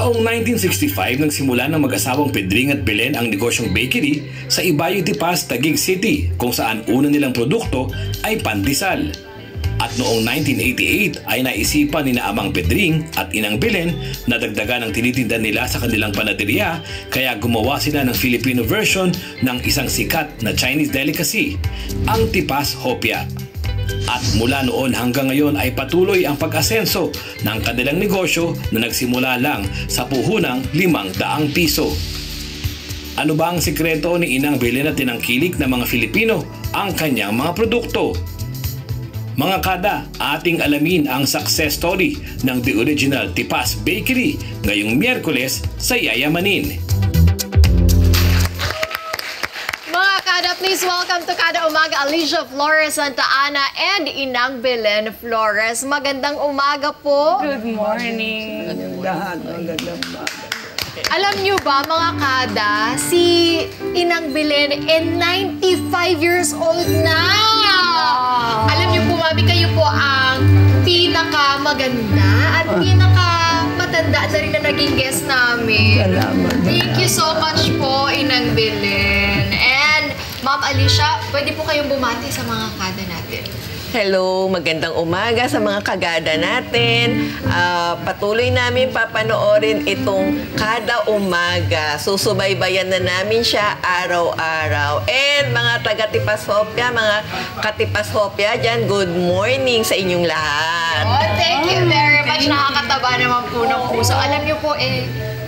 Taong 1965 nagsimula ng mag-asawang Pedring at Belen ang negosyong bakery sa Ibayo de Paz, Taguig City kung saan una nilang produkto ay pandesal. At noong 1988 ay naisipan ni na Amang Pedring at Inang Belen na dagdagan ang tinitinda nila sa kanilang panaderia kaya gumawa sila ng Filipino version ng isang sikat na Chinese delicacy, ang Tipas Hopia. At mula noon hanggang ngayon ay patuloy ang pag-asenso ng kanilang negosyo na nagsimula lang sa puhunang 500 piso. Ano ba ang sikreto ni Inang Belen at tinangkilik ng mga Filipino ang kanyang mga produkto? Mga kada, ating alamin ang success story ng The Original Tipas Bakery ngayong Miyerkules sa Yayamanin. Mga kada, please welcome to Kada Umaga, Alicia Flores Santa Ana and Inang Belen Flores. Magandang umaga po. Good morning. Magandang umaga. Alam niyo ba mga kada, si Inang Belen 95 years old na! Alam niyo po, mami, kayo po ang pinakamaganda at pinakamatanda na rin na naging guest namin. Salamat. Thank you so much po, Inang Belen. And Ma'am Alicia, pwede po kayong bumati sa mga kada natin. Hello, magandang umaga sa mga kagada natin. Patuloy namin papanoorin itong kada umaga. Susubaybayan na namin siya araw-araw. And mga taga-Tipas-Hopia, mga katipashopia dyan, good morning sa inyong lahat. Oh, thank you very much. Nakakataba naman po ng puso. Alam niyo po,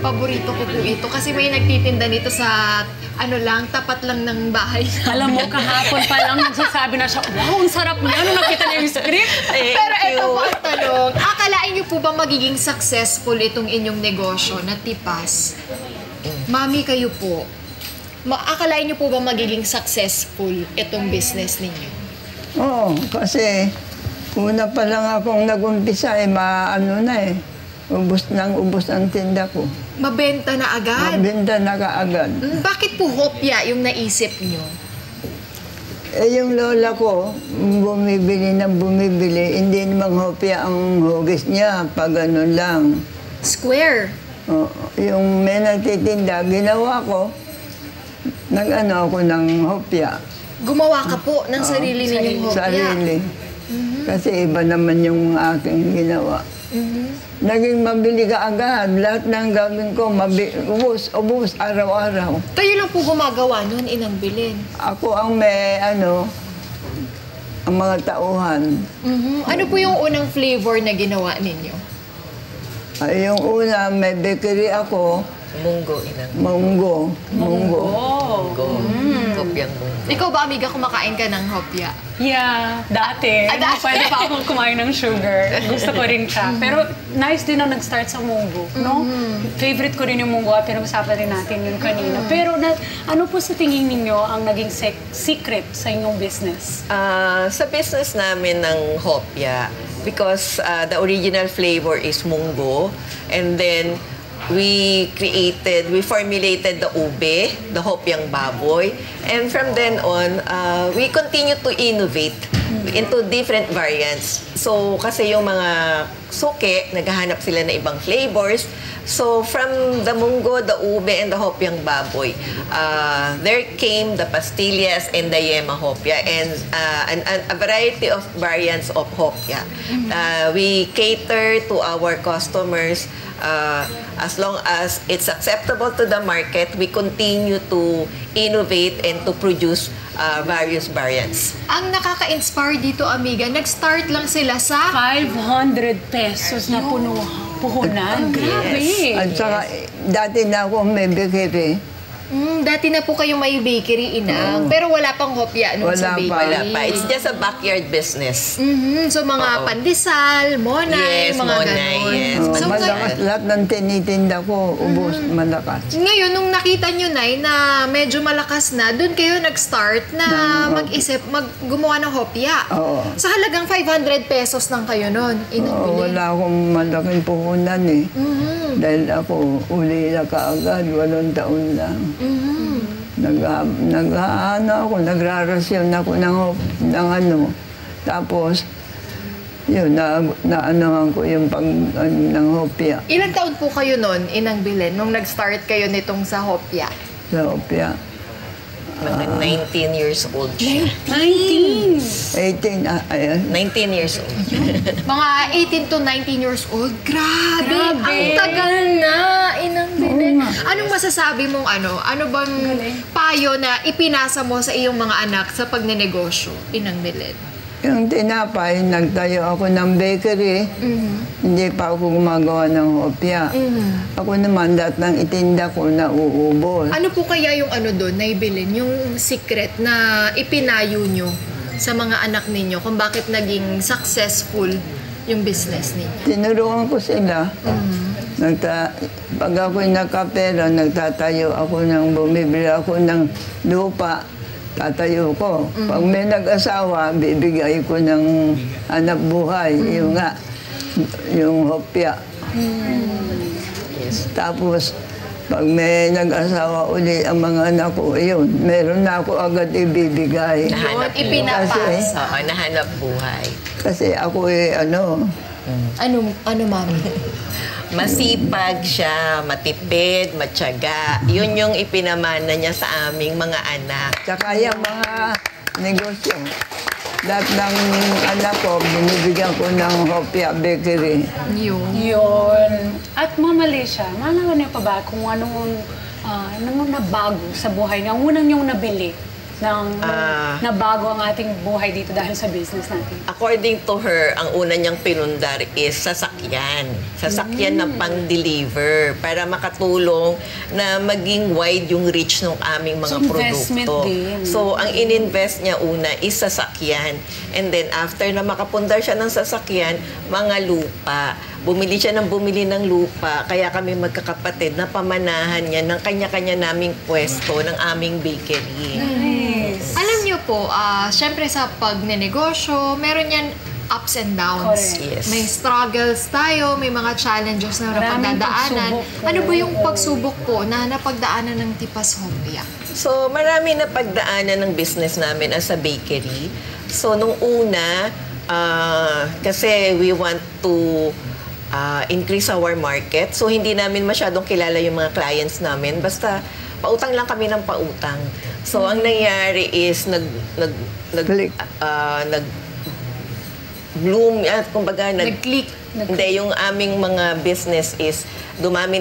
paborito ko po ito kasi may nagtitinda nito sa tapat lang ng bahay. Alam mo, kahapon pa lang nagsasabi na siya, wow, ang sarap niya. Ano nakita niya yung script? Pero ito po ang tanong, akalain niyo po ba magiging successful itong inyong negosyo na Tipas? Mami, kayo po, akalain niyo po ba magiging successful itong business ninyo? Oo, kasi una pa lang akong nag-umpisa, ubos ang tinda ko. Mabenta na agad? Mabenta na kaagad. Bakit po hopya yung naisip niyo? Yung lola ko, bumibili, hindi namang hopya ang hugis niya, pag ganun lang. Square? Yung may nagtitinda, ginawa ko, ako ng hopya. Gumawa ka po ng sarili ninyong hopya? Sarili. Kasi iba naman yung aking ginawa. Naging mabili ka agad. Lahat ng gawin ko, ubus, araw-araw. Kayo lang po gumagawa nun, Inang Belen? Ako ang may, ang mga tauhan. Ano po yung unang flavor na ginawa ninyo? Yung una, may bakery ako. Munggo, Inang. Munggo. Munggo. Hopyang munggo. Ikaw ba, amiga, kumakain ka ng hopya? Yeah, dati. Dati? Pwede pa akong kumain ng sugar. Gusto ko rin siya. Pero nice din na nag-start sa munggo, no? Favorite ko rin yung munggo at pinag-usapan rin natin yun kanina. Pero ano po sa tingin ninyo ang naging secret sa inyong business? Sa business namin ng hopya, because the original flavor is munggo, and then we formulated the ube, the hopyang baboy, and from then on, we continue to innovate into different variants. So, kasi yung mga suke, naghahanap sila ng ibang flavors. So, from the munggo, the ube, and the hopyang baboy, there came the pastillas and the yema hopya, and a variety of variants of hopya. We cater to our customers. As long as it's acceptable to the market, we continue to innovate and to produce various variants. Ang nakaka-inspire dito, amiga, nag-start lang sila sa 500 pesos na puhunan. Grabe! At saka, dati na ako may bakery. Dati na po kayo may bakery, Inang. Pero wala pang hopya nung sa bakery. Wala pa. It's just a backyard business. So, mga pandesal, monay, Yes, mga monay, ganon. yes. So, Malakas lahat ng tinitinda ko, ubos, malakas. ngayon, nung nakita nyo, Nay, na medyo malakas na, doon kayo nag-start na mag-isip, gumawa ng hopya. Oo. Sa halagang 500 pesos lang kayo nun, Inang Belen. Wala akong malaking puhunan eh. Dahil ako, uli na kaagad, 8 taon lang. Nagrarasyon ako ng Tapos, 500 Yun, naanohan ko yung ng hopya. Ilang taon po kayo noon, Inang Belen, nung nag-start kayo nitong sa Hopya? Sa hopya. Mga 19 years old siya. 19! 18, ayan. 19 years old. Mga 18 to 19 years old. Grabe! Grabe. Ang tagal na, Inang Belen. Anong masasabi mong ano bang payo na ipinasa mo sa iyong mga anak sa pagnenegosyo, Inang Belen? Yung tinapay, nagtayo ako ng bakery. Hindi pa ako gumagawa ng hopya. Ako naman, lahat ng itinda ko nauubos. Ano po kaya yung doon, Naibilin, yung secret na ipinayo nyo sa mga anak ninyo kung bakit naging successful yung business ninyo? Tinuruan ko sila. Pag ako'y nakapera, nagtatayo ako bumibili ako ng lupa. Tatayo ko. Pag may nag-asawa, bibigay ko ng hanap buhay. Yung hopya. Yes. Tapos, pag may nag-asawa uli ang mga anak ko, yun, meron na ako agad ibibigay. Nahanap Yun, ipinapasa. Oo, nahanap buhay. Kasi ako Ano, Mami? Masipag siya, matipid, matyaga. Yun yung ipinamana niya sa aming mga anak. Tsaka yung mga negosyo. Lahat ng anak ko, binibigyan ko ng hopya bakery. Yun. At Ma'am Alicia, maalala niyo pa ba kung anong nabago sa buhay niyo? Ang unang niyong nabili nabago ang ating buhay dito dahil sa business natin? According to her, ang una niyang pinundar is sasakyan. Sasakyan na pang-deliver para makatulong na maging wide yung reach ng aming mga So, investment produkto. din. So, ang in-invest niya una is sasakyan. And then, after na makapundar siya ng sasakyan, mga lupa. Bumili siya ng lupa, kaya kami magkakapatid na pamanahan niya ng kanya-kanya naming pwesto ng aming bakery. Alam niyo po, syempre sa pagnenegosyo, meron yan ups and downs. Correct. Yes. May struggles tayo, may mga challenges na Maraming napagdadaanan. pagsubok. Ano ba yung pagsubok po na napagdaanan ng Tipas Hopya? So, marami na pagdaanan ng business namin as a bakery. So, nung una, kasi we want to increase our market. So, hindi namin masyadong kilala yung mga clients namin. Basta, pautang lang kami ng pautang. So, ang nangyari is, bloom, kumbaga, Nag-click. hindi, yung aming mga business is dumami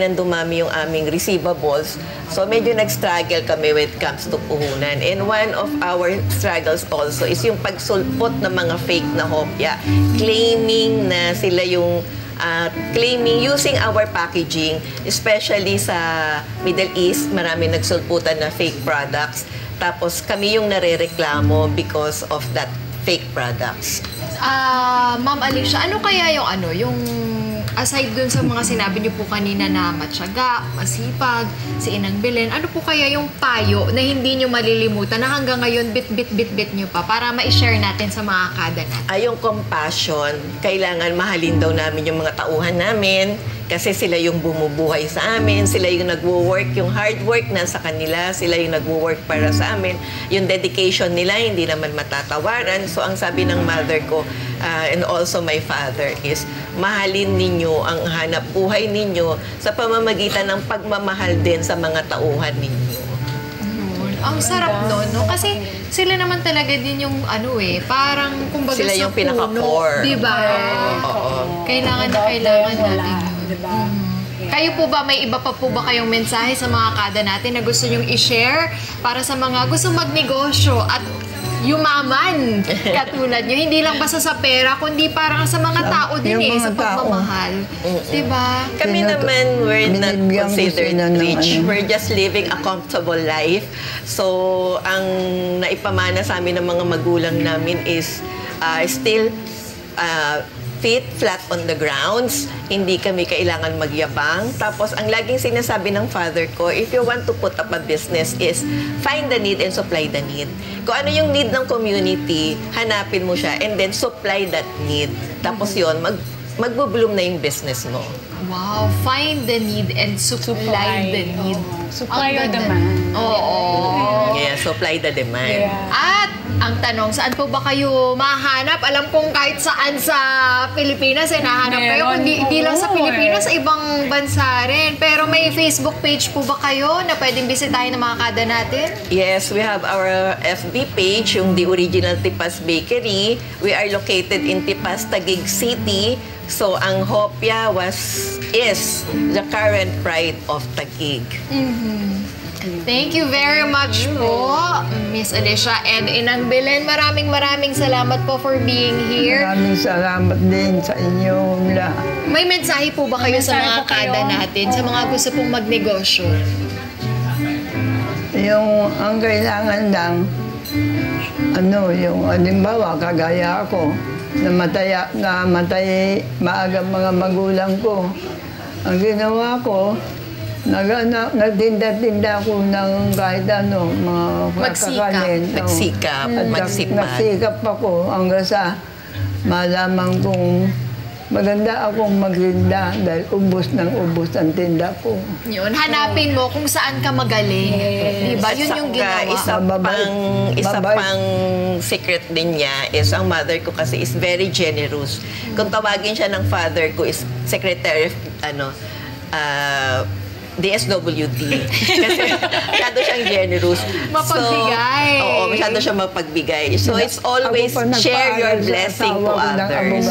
yung aming receivables. So, medyo nag-struggle kami when it comes to puhunan. And one of our struggles also is yung pagsulpot ng mga fake na hopya. Claiming na sila yung using our packaging, especially sa Middle East, marami nagsulputan na fake products. Tapos kami yung narereklamo because of that fake products. Ma'am Alicia, ano kaya yung aside dun sa mga sinabi niyo po kanina na matyaga, masipag, si Inang Belen, ano po kaya yung payo na hindi niyo malilimutan na hanggang ngayon bit niyo pa para ma-share natin sa mga kada natin? Yung compassion, kailangan mahalin daw namin yung mga tauhan namin kasi sila yung bumubuhay sa amin, sila yung nagwo-work, yung hard work na sa kanila, sila yung nagwo-work para sa amin. Yung dedication nila, hindi naman matatawaran. So, ang sabi ng mother ko, and also my father is, mahalin ninyo ang hanap buhay ninyo sa pamamagitan ng pagmamahal din sa mga tauhan ninyo. Ang sarap nun, no? Kasi sila naman talaga din yung parang kumbaga Sila sa yung pinaka-core. Diba? Oo. Kailangan natin yun. Diba? Kayo po ba, may iba pa po ba kayong mensahe sa mga kada natin na gusto nyong i-share para sa mga gusto magnegosyo at yumaman katulad nyo? Hindi lang basta sa pera, kundi parang sa mga tao din Yung sa mga tao. pagmamahal. Diba? Kami naman, we're not binibigyan ko considered sila ng rich. ano. We're just living a comfortable life. So, ang naipamana sa amin ng mga magulang namin is still feet flat on the grounds. Hindi kami kailangan magyabang. Tapos, ang laging sinasabi ng father ko, if you want to put up a business is find the need and supply the need. Kung ano yung need ng community, hanapin mo siya and then supply that need. Tapos yun, magbo-bloom na yung business mo. Wow, find the need and supply the need. Supply Ang or ganda. demand. Oo. Yeah, supply the demand. Yeah. At Ang tanong, saan po ba kayo mahanap? Alam kong kahit saan sa Pilipinas nahanap kayo. Meron. Hindi lang sa Oo, Pilipinas, sa ibang bansa rin. Pero may Facebook page po ba kayo na pwedeng bisitahin ng mga kada natin? Yes, we have our FB page, yung The Original Tipas Bakery. We are located in Tipas, Taguig City. So, ang hopya is the current pride of Taguig. Thank you very much po, Miss Alicia and Inang Belen. Maraming salamat po for being here. Maraming salamat din sa inyo lahat. May mensahe po ba kayo sa mensahe mga po kayo? kada natin, sa mga gusto pong magnegosyo? Ang kailangan lang, yung halimbawa, kagaya ako, namatay maaga mga magulang ko. Ang ginawa ko, nagtinda-tinda ko ng kahit mga kakanin. Magsikap. Nagsikap ako hanggang sa malaman kong maganda akong magtinda dahil ubos ang tinda ko. Yun, hanapin mo kung saan ka magaling. Diba? Yun yung ginawa. Isa pang secret din niya is ang mother ko kasi is very generous. Kung tawagin siya ng father ko is secretary DSWD. Kasi masyado siyang generous. Mapagbigay. Masyado siyang mapagbigay. So, it's always share your blessing to others.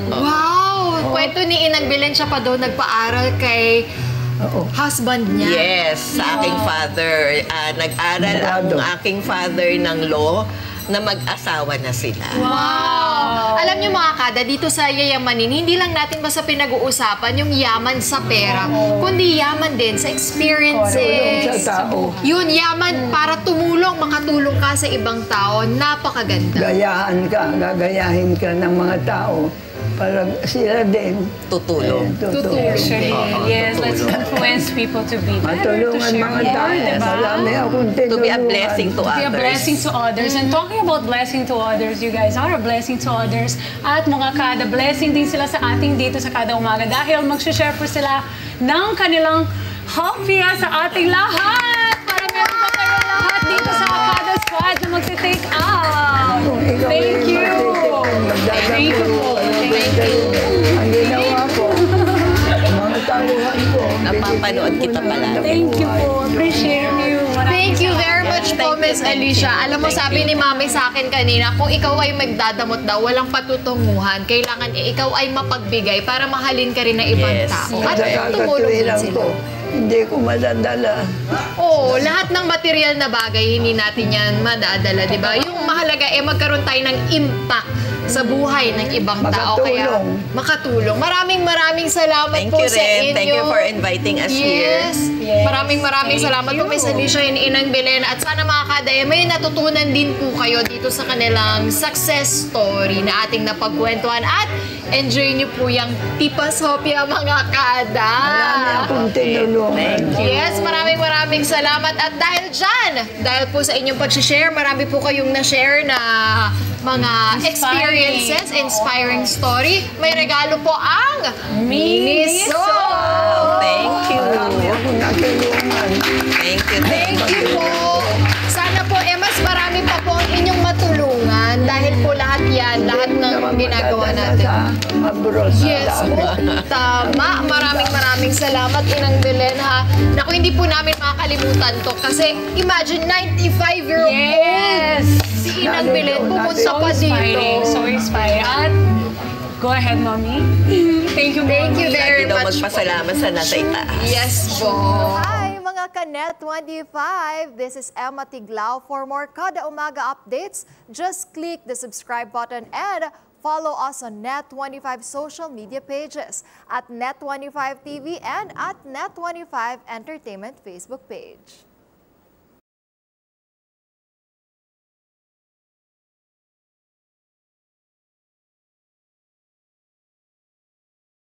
Wow! Kwento ni Inang Belen, siya pa daw nagpaaral kay husband niya. Yes, sa aking father. Nag-aral ang aking father ng law na mag-asawa na sila. Wow! Alam niyo mga kada, dito sa Yayamanin, hindi lang natin basta pinag-uusapan yung yaman sa pera, kundi yaman din sa experiences. Tulong sa tao. Yun, yaman para makatulong ka sa ibang tao. Napakaganda. Gagayahin ka ng mga tao para sila din Tutulong. Actually, yes, let's influence people to be better, to Matulungan share mga more, tao. diba? Marami akong To be a tinulungan. blessing to Be a others. blessing to others. And talking about blessing to others, you guys are a blessing to others. At mga kada, blessing din sila sa ating dito sa Kada Umaga dahil mag-share po sila ng kanilang hopya sa ating lahat. Para meron pa kayo lahat dito sa Kada Squad na magsi-take out. Thank you. Thank you po. Thank you. Ang ginawa ko, mga taluhan ko. Napapanood kita pala. Thank you po. Appreciate you. Thank you very much po, Miss Alicia. Alam mo, sabi ni Mami sa akin kanina, kung ikaw ay magdadamot daw, walang patutunguhan. Kailangan ikaw ay mapagbigay para mahalin ka rin ng ibang Yes. tao. Yes. At tumulong din Kakatuwiran sila. ko, hindi ko madadala. Oo, lahat ng material na bagay, hindi natin yan madadala, di ba? Yung mahalaga, magkaroon tayo ng impact sa buhay ng ibang tao. Kaya makatulong. Maraming salamat Thank po you sa rin. inyo. Thank you for inviting us here. Yes. Maraming Thank salamat po, you. Miss Alicia and Inang Belen. At sana mga kada, may natutunan din po kayo dito sa kanilang success story na ating napagkwentuhan. At enjoy niyo po yung Tipas Hopya, mga kada. Marami akong tinulungan. Yes, maraming salamat. At dahil dyan, dahil po sa inyong pag-share, marami po kayong na-share na mga experiences, inspiring story. May regalo po ang Miniso! Thank you. Marami akong natulungan. Thank you. Thank you po. Sana po, mas marami pa po ang inyong matulungan dahil po lahat yan, lahat ng ginagawa natin. Yes po, tama. Maraming salamat, Inang Belen, ha. Naku, hindi po namin makakalimutan to kasi imagine, 95-year-old Yes. si Inang Belen pumunta pa dito. So inspiring. At go ahead, Mommy. Thank you very Lagi daw much po. magpasalamat sa nasa itaas. Yes po. Hi mga Kanet 25! This is Emma Tiglao. For more Kada Umaga updates, just click the subscribe button and follow us on Net25 social media pages at Net25 TV and at Net25 Entertainment Facebook page.